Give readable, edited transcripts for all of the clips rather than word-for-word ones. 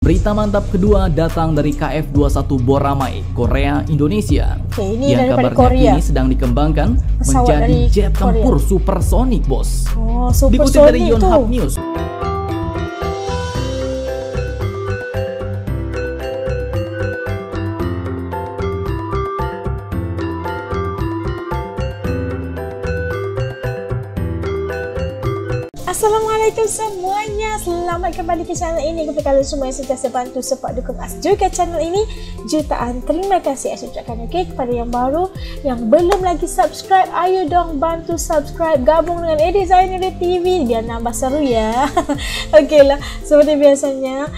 Berita mantap kedua datang dari KF-21 Boramae, Korea, Indonesia. Ini yang daripada kabarnya Korea. kini sedang dikembangkan Pesawat menjadi dari jet tempur Korea. supersonik, bos. Oh, Dikutip dari supersonik Yonhap tuh. News. Assalamualaikum semuanya, selamat kembali ke channel ini. Kepada kalian semua yang sentiasa bantu support dukung As juga channel ini, jutaan terima kasih As ucapkan. Okey, kepada yang baru yang belum lagi subscribe, ayo dong bantu subscribe, gabung dengan Zainul TV biar nambah seru ya. Okeylah, seperti biasanya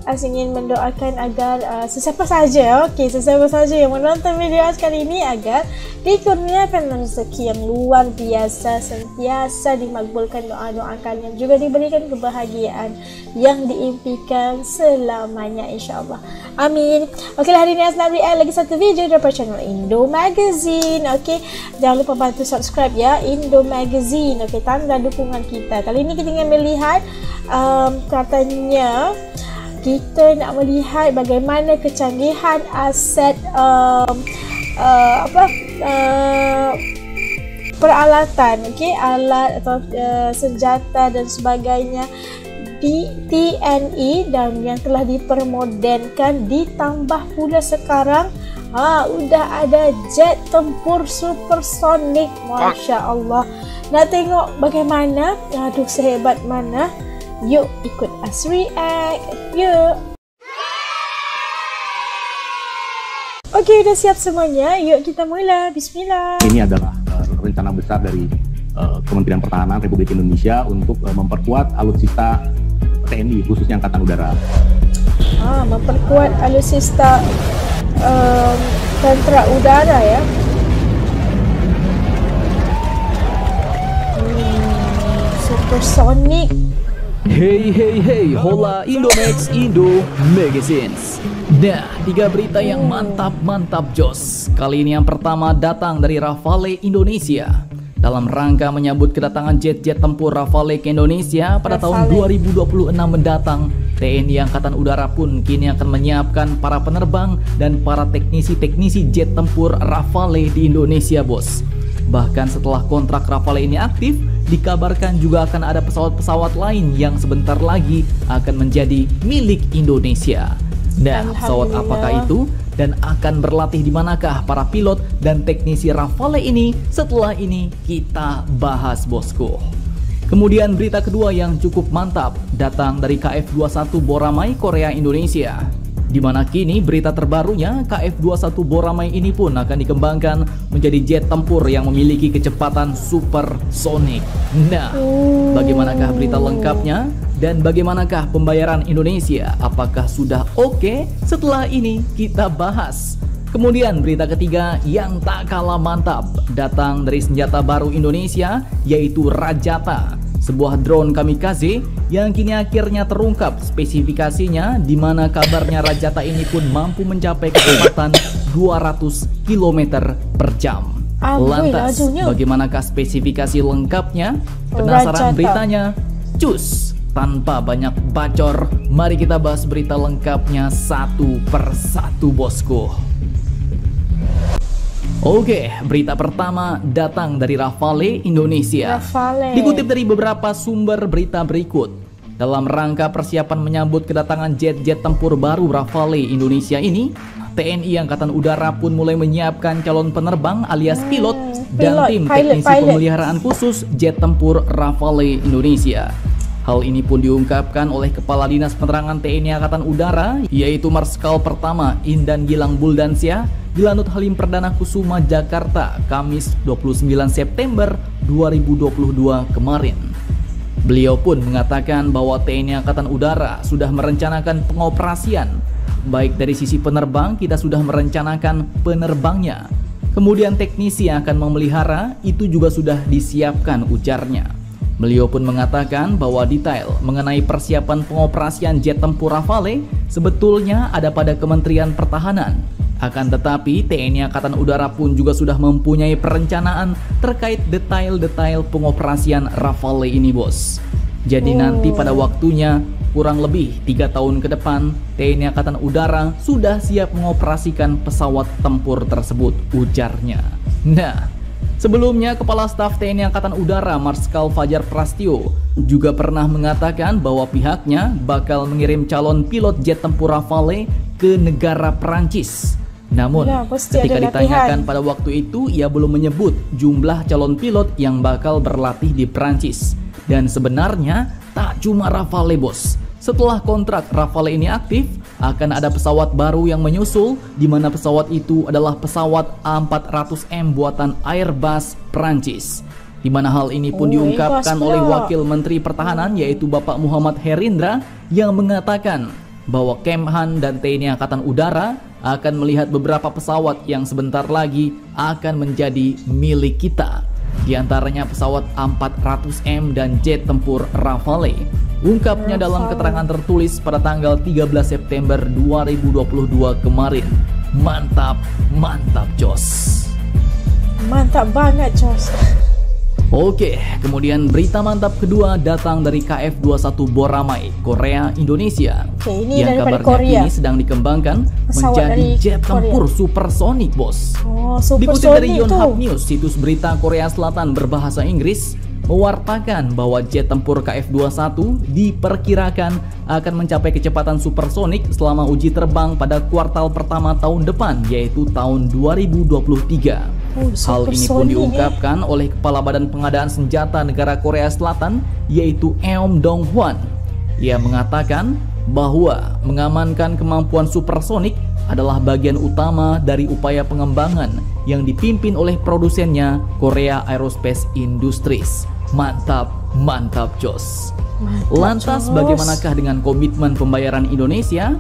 As ingin mendoakan agar sesiapa saja, sesiapa saja yang menonton video As kali ini agar dikurniakan rezeki yang luar biasa, sentiasa dimakbulkan doa-doa kalian, juga diberikan kebahagiaan yang diimpikan selamanya, insyaAllah. Amin. Okeylah, hari ini As nak react lagi satu video daripada channel Indo Magazine. Okey, jangan lupa bantu subscribe ya, Indo Magazine. Okey, tanda dukungan kita. Kali ini kita ingin melihat katanya kita nak melihat bagaimana kecanggihan aset peralatan, alat atau senjata dan sebagainya di TNI dan yang telah dipermodenkan, ditambah pula sekarang udah ada jet tempur supersonik. Masya Allah, nak tengok bagaimana, aduh sehebat mana. Yuk ikut As react, yuk. Okey, dah siap semuanya. Yuk kita mula. Bismillah. Ini adalah rencana besar dari Kementerian Pertahanan Republik Indonesia untuk memperkuat alutsista TNI, khususnya Angkatan Udara. Memperkuat alutsista tentera udara ya. Supersonik. Hey, hola Indomax Indo Magazines. Nah, 3 berita yang mantap jos. Kali ini yang pertama datang dari Rafale Indonesia. Dalam rangka menyambut kedatangan jet-jet tempur Rafale ke Indonesia pada tahun 2026 mendatang, TNI Angkatan Udara pun kini akan menyiapkan para penerbang dan para teknisi-teknisi jet tempur Rafale di Indonesia, bos. Bahkan setelah kontrak Rafale ini aktif, dikabarkan juga akan ada pesawat-pesawat lain yang sebentar lagi akan menjadi milik Indonesia. Nah, pesawat apakah itu dan akan berlatih di manakah para pilot dan teknisi Rafale ini? Setelah ini kita bahas, bosku. Kemudian berita kedua yang cukup mantap datang dari KF-21 Boramae, Korea, Indonesia. Di mana kini berita terbarunya KF-21 Boramae ini pun akan dikembangkan menjadi jet tempur yang memiliki kecepatan supersonik. Nah, bagaimanakah berita lengkapnya dan bagaimanakah pembayaran Indonesia? Apakah sudah oke? Setelah ini kita bahas. Kemudian berita ketiga yang tak kalah mantap datang dari senjata baru Indonesia, yaitu Rajata, sebuah drone kamikaze yang kini akhirnya terungkap spesifikasinya, di mana kabarnya Rajata ini pun mampu mencapai kecepatan 200 km per jam. Lantas, bagaimanakah spesifikasi lengkapnya? Penasaran beritanya? Cus! Tanpa banyak bacor, mari kita bahas berita lengkapnya satu persatu, bosku. Oke, berita pertama datang dari Rafale Indonesia. Dikutip dari beberapa sumber berita berikut, dalam rangka persiapan menyambut kedatangan jet-jet tempur baru Rafale Indonesia ini, TNI Angkatan Udara pun mulai menyiapkan calon penerbang alias pilot dan tim teknisi pemeliharaan khusus jet tempur Rafale Indonesia. Hal ini pun diungkapkan oleh Kepala Dinas Penerangan TNI Angkatan Udara, yaitu Marskal Pertama Indan Gilang Buldansyah, di Lanut Halim Perdana Kusuma, Jakarta, Kamis 29 September 2022 kemarin. Beliau pun mengatakan bahwa TNI Angkatan Udara sudah merencanakan pengoperasian. Baik dari sisi penerbang, kita sudah merencanakan penerbangnya. Kemudian teknisi yang akan memelihara, itu juga sudah disiapkan, ujarnya. Beliau pun mengatakan bahwa detail mengenai persiapan pengoperasian jet tempur Rafale sebetulnya ada pada Kementerian Pertahanan. Akan tetapi TNI Angkatan Udara pun juga sudah mempunyai perencanaan terkait detail-detail pengoperasian Rafale ini, bos. Jadi nanti pada waktunya kurang lebih 3 tahun ke depan, TNI Angkatan Udara sudah siap mengoperasikan pesawat tempur tersebut, ujarnya. Nah, sebelumnya Kepala Staf TNI Angkatan Udara Marskal Fajar Prasetyo juga pernah mengatakan bahwa pihaknya bakal mengirim calon pilot jet tempur Rafale ke negara Perancis. Namun, ketika ditanyakan pada waktu itu, ia belum menyebut jumlah calon pilot yang bakal berlatih di Perancis. Dan sebenarnya tak cuma Rafale, bos. Setelah kontrak Rafale ini aktif, akan ada pesawat baru yang menyusul, di mana pesawat itu adalah pesawat A400M buatan Airbus Perancis. Di mana hal ini pun diungkapkan oleh Wakil Menteri Pertahanan yaitu Bapak Muhammad Herindra yang mengatakan bahwa Kemhan dan TNI Angkatan Udara akan melihat beberapa pesawat yang sebentar lagi akan menjadi milik kita. Di antaranya pesawat A400M dan jet tempur Rafale. Ungkapnya dalam keterangan tertulis pada tanggal 13 September 2022 kemarin. Mantap, mantap Jos. Mantap banget Jos. Oke, kemudian berita mantap kedua datang dari KF-21 Boramae, Korea, Indonesia. Ini yang kabarnya Korea. kini sedang dikembangkan menjadi jet tempur supersonik, bos. Dikutip dari Yonhap News, situs berita Korea Selatan berbahasa Inggris, mewartakan bahwa jet tempur KF-21 diperkirakan akan mencapai kecepatan supersonik selama uji terbang pada kuartal pertama tahun depan, yaitu tahun 2023. Hal ini pun diungkapkan oleh Kepala Badan Pengadaan Senjata Negara Korea Selatan, yaitu Eom Dong-hwan. Ia mengatakan bahwa mengamankan kemampuan supersonik adalah bagian utama dari upaya pengembangan yang dipimpin oleh produsennya Korea Aerospace Industries. Mantap, mantap Jos. Lantas bagaimanakah dengan komitmen pembayaran Indonesia?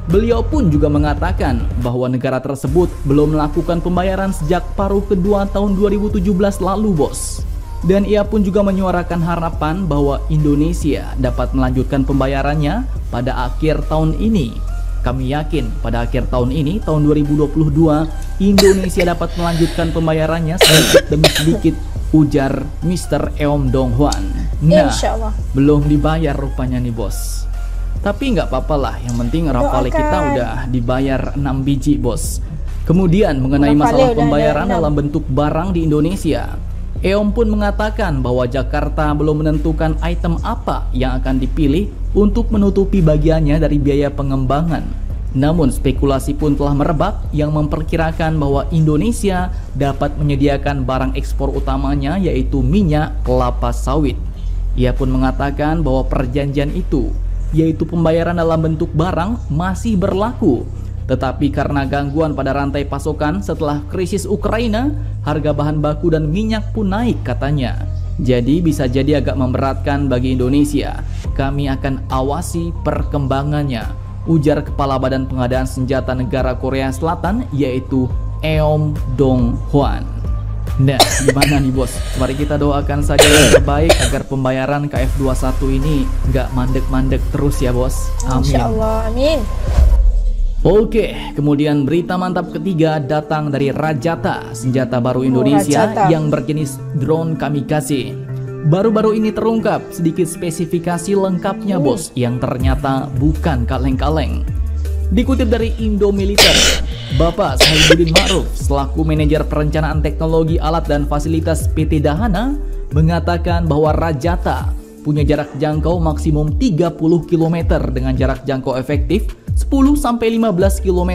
Beliau pun juga mengatakan bahwa negara tersebut belum melakukan pembayaran sejak paruh kedua tahun 2017 lalu, bos. Dan ia pun juga menyuarakan harapan bahwa Indonesia dapat melanjutkan pembayarannya pada akhir tahun ini. Kami yakin pada akhir tahun ini, tahun 2022, Indonesia dapat melanjutkan pembayarannya sedikit demi sedikit, ujar Mr. Eom Dong-hwan. Nah, belum dibayar rupanya nih, bos. Tapi nggak apa-apa lah, yang penting Rafale kita udah dibayar 6 biji, bos. Kemudian mengenai masalah pembayaran dalam bentuk barang di Indonesia, Eom pun mengatakan bahwa Jakarta belum menentukan item apa yang akan dipilih untuk menutupi bagiannya dari biaya pengembangan. Namun spekulasi pun telah merebak yang memperkirakan bahwa Indonesia dapat menyediakan barang ekspor utamanya, yaitu minyak kelapa sawit. Ia pun mengatakan bahwa perjanjian itu, yaitu pembayaran dalam bentuk barang, masih berlaku. Tetapi karena gangguan pada rantai pasokan setelah krisis Ukraina, harga bahan baku dan minyak pun naik katanya. Jadi bisa jadi agak memberatkan bagi Indonesia. Kami akan awasi perkembangannya, ujar Kepala Badan Pengadaan Senjata Negara Korea Selatan, yaitu Eom Dong-hwan. Nah, gimana nih bos? Mari kita doakan saja yang terbaik agar pembayaran KF-21 ini nggak mandek-mandek terus ya bos. Amin. Insyaallah, amin. Oke, kemudian berita mantap ketiga datang dari Rajata, senjata baru Indonesia yang berjenis drone kamikaze. Baru-baru ini terungkap sedikit spesifikasi lengkapnya bos, yang ternyata bukan kaleng-kaleng. Dikutip dari Indo Militer, Bapak Saibuddin Ma'ruf selaku manajer perencanaan teknologi alat dan fasilitas PT Dahana mengatakan bahwa Rajata punya jarak jangkau maksimum 30 km dengan jarak jangkau efektif 10-15 km.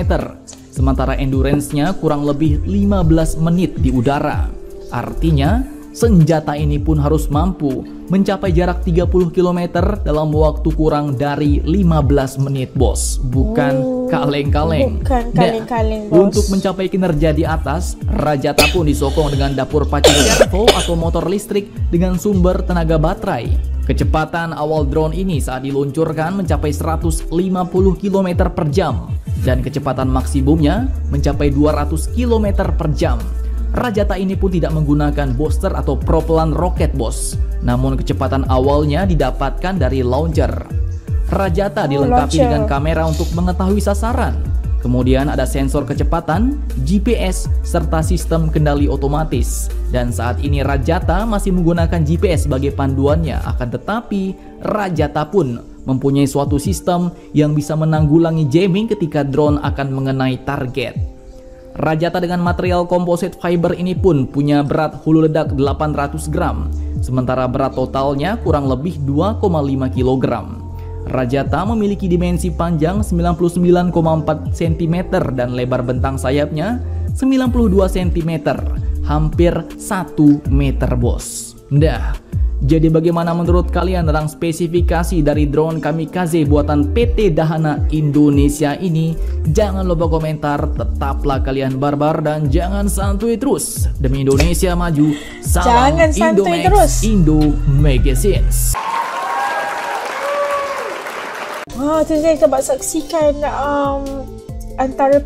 Sementara endurance-nya kurang lebih 15 menit di udara. Artinya, senjata ini pun harus mampu mencapai jarak 30 km dalam waktu kurang dari 15 menit, bos. Bukan kaleng-kaleng. Bukan kaleng-kaleng, bos. Untuk mencapai kinerja di atas, Rajata pun disokong dengan dapur pacu servo atau motor listrik dengan sumber tenaga baterai. Kecepatan awal drone ini saat diluncurkan mencapai 150 km per jam dan kecepatan maksimumnya mencapai 200 km per jam. Rajata ini pun tidak menggunakan booster atau propelan roket, bos. Namun kecepatan awalnya didapatkan dari launcher. Rajata dilengkapi dengan kamera untuk mengetahui sasaran. Kemudian ada sensor kecepatan, GPS, serta sistem kendali otomatis. Dan saat ini Rajata masih menggunakan GPS sebagai panduannya, akan tetapi Rajata pun mempunyai suatu sistem yang bisa menanggulangi jamming ketika drone akan mengenai target. Rajata dengan material composite fiber ini pun punya berat hulu ledak 800 gram, sementara berat totalnya kurang lebih 2,5 kg. Rajata memiliki dimensi panjang 99,4 cm dan lebar bentang sayapnya 92 cm, hampir 1 meter bos. Nah, jadi bagaimana menurut kalian tentang spesifikasi dari drone kamikaze buatan PT Dahana Indonesia ini? Jangan lupa komentar, tetaplah kalian barbar dan jangan santuy terus. Demi Indonesia maju, salam Indomax Indo Magazines. Jadi kita dapat saksikan antara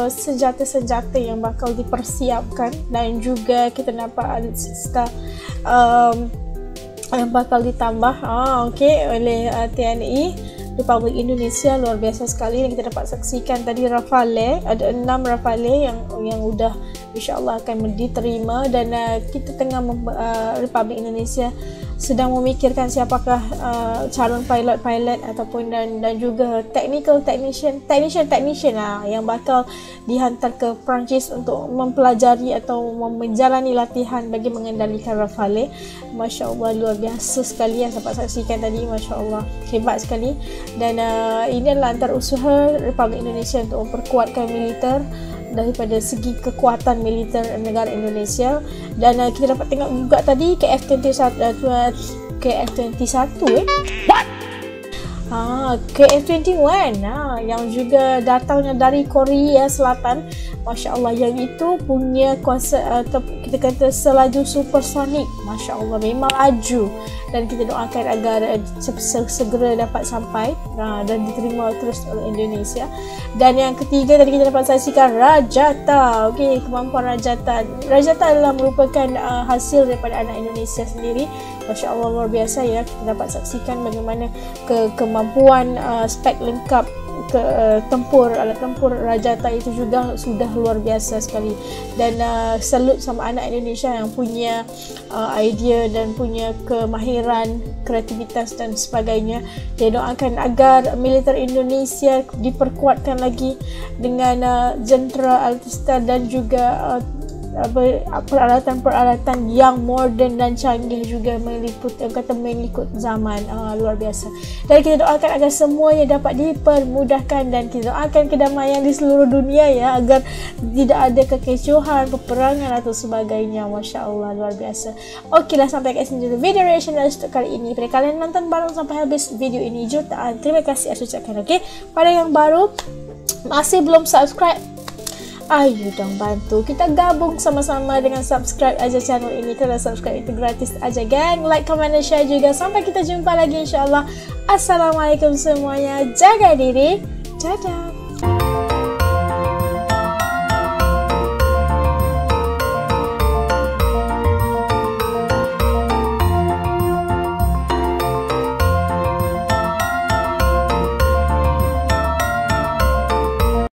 senjata-senjata yang bakal dipersiapkan, dan juga kita nampak alutsista yang bakal ditambah oleh TNI Republik Indonesia. Luar biasa sekali. Dan kita dapat saksikan tadi Rafale, ada 6 Rafale yang sudah insyaAllah akan diterima, dan kita tengah Republik Indonesia sedang memikirkan siapakah calon pilot ataupun dan juga technician yang bakal dihantar ke Perancis untuk mempelajari atau menjalani latihan bagi mengendalikan Rafale. Masya Allah, luar biasa sekali yang dapat saksikan tadi. Masya Allah, hebat sekali. Dan ini adalah antara usaha Republik Indonesia untuk memperkuatkan militer daripada segi kekuatan militer negara Indonesia. Dan kita dapat tengok juga tadi KF-21 KF-21 yang juga datangnya dari Korea Selatan. Masya Allah, yang itu punya kuasa atau kita kata selaju supersonik. Masya Allah, memang laju, dan kita doakan agar segera dapat sampai dan diterima terus oleh Indonesia. Dan yang ketiga tadi kita dapat saksikan Rajata. Kemampuan Rajata adalah merupakan hasil daripada anak Indonesia sendiri. Masya Allah, luar biasa ya. Kita dapat saksikan bagaimana kemampuan spek lengkap alat tempur Rajata itu juga sudah luar biasa sekali. Dan salut sama anak Indonesia yang punya idea dan punya kemahiran, kreativitas dan sebagainya. Saya doakan agar militer Indonesia diperkuatkan lagi dengan jentera, alutsista dan juga peralatan-peralatan yang moden dan canggih juga, mengikut zaman. Luar biasa. Dan kita doakan agar semuanya dapat dipermudahkan, dan kita doakan kedamaian di seluruh dunia ya, agar tidak ada kekecohan, peperangan atau sebagainya. Masya Allah, luar biasa. Okeylah, sampai kat sini dulu video reaction untuk kali ini. Pada kalian nonton bareng sampai habis video ini, jutaan terima kasih saya ucapkan. Pada yang baru masih belum subscribe, ayo dong bantu kita gabung sama-sama dengan subscribe aja channel ini, karena subscribe itu gratis aja gang. Like, comment, dan share juga. Sampai kita jumpa lagi insyaAllah. Assalamualaikum semuanya, jaga diri, dadah.